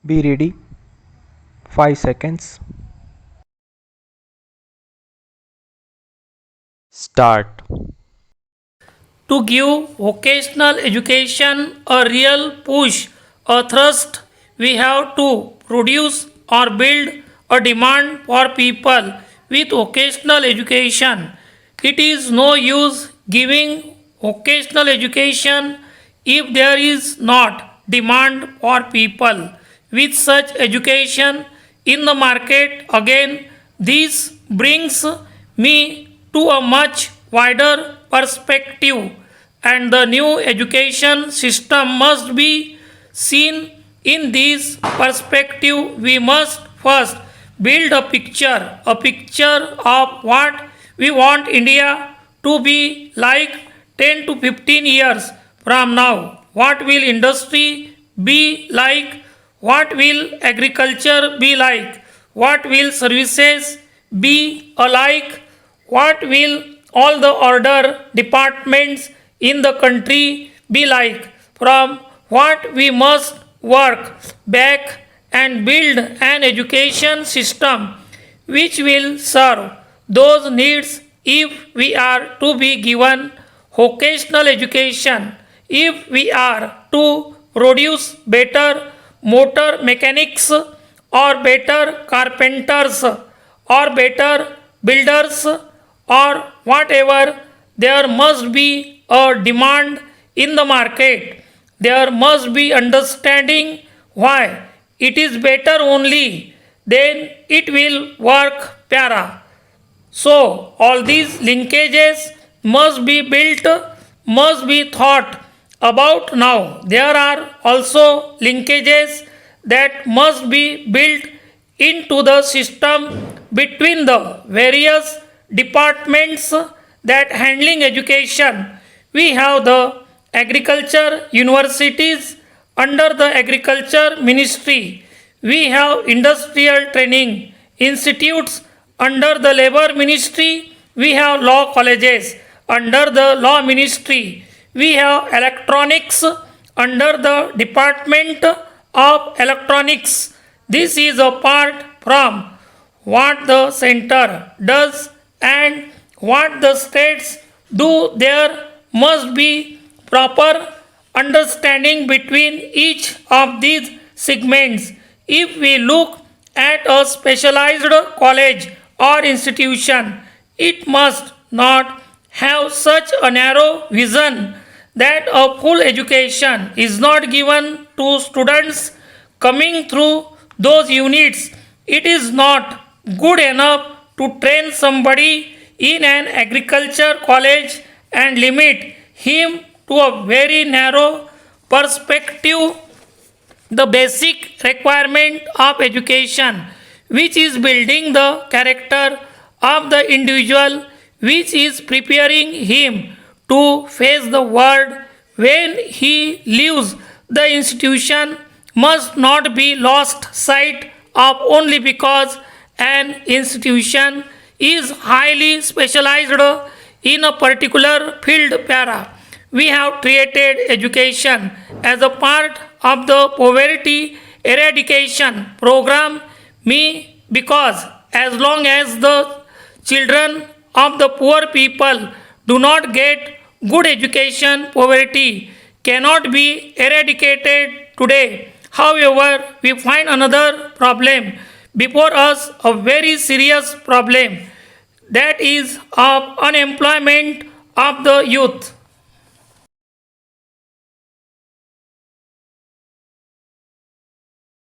Be ready. 5 seconds. Start. To give vocational education a real push, a thrust, we have to produce or build a demand for people with vocational education. It is no use giving vocational education if there is not demand for people with such education in the market. Again, this brings me to a much wider perspective, and the new education system must be seen in this perspective. We must first build a picture of what we want India to be like 10 to 15 years from now. What will industry be like? What will agriculture be like? What will services be alike? What will all the order departments in the country be like? From what we must work back and build an education system which will serve those needs. If we are to be given vocational education, if we are to produce better motor mechanics or better carpenters or better builders or whatever, there must be a demand in the market. There must be understanding why it is better only, then it will work para. So, all these linkages must be built, must be thought about now. There are also linkages that must be built into the system between the various departments that handling education. We have the agriculture universities under the agriculture ministry. We have industrial training institutes under the labor ministry. We have law colleges under the law ministry. We have electronics under the department of electronics. This is a part from what the center does and what the states do. There must be proper understanding between each of these segments. If we look at a specialized college or institution, it must not have such a narrow vision that a full education is not given to students coming through those units. It is not good enough to train somebody in an agriculture college and limit him to a very narrow perspective. The basic requirement of education, which is building the character of the individual, which is preparing him to face the world when he leaves the institution, must not be lost sight of only because an institution is highly specialized in a particular field para. We have created education as a part of the poverty eradication program. Me, because as long as the children of the poor people do not get good education, poverty cannot be eradicated today. However, we find another problem before us, a very serious problem, that is of unemployment of the youth.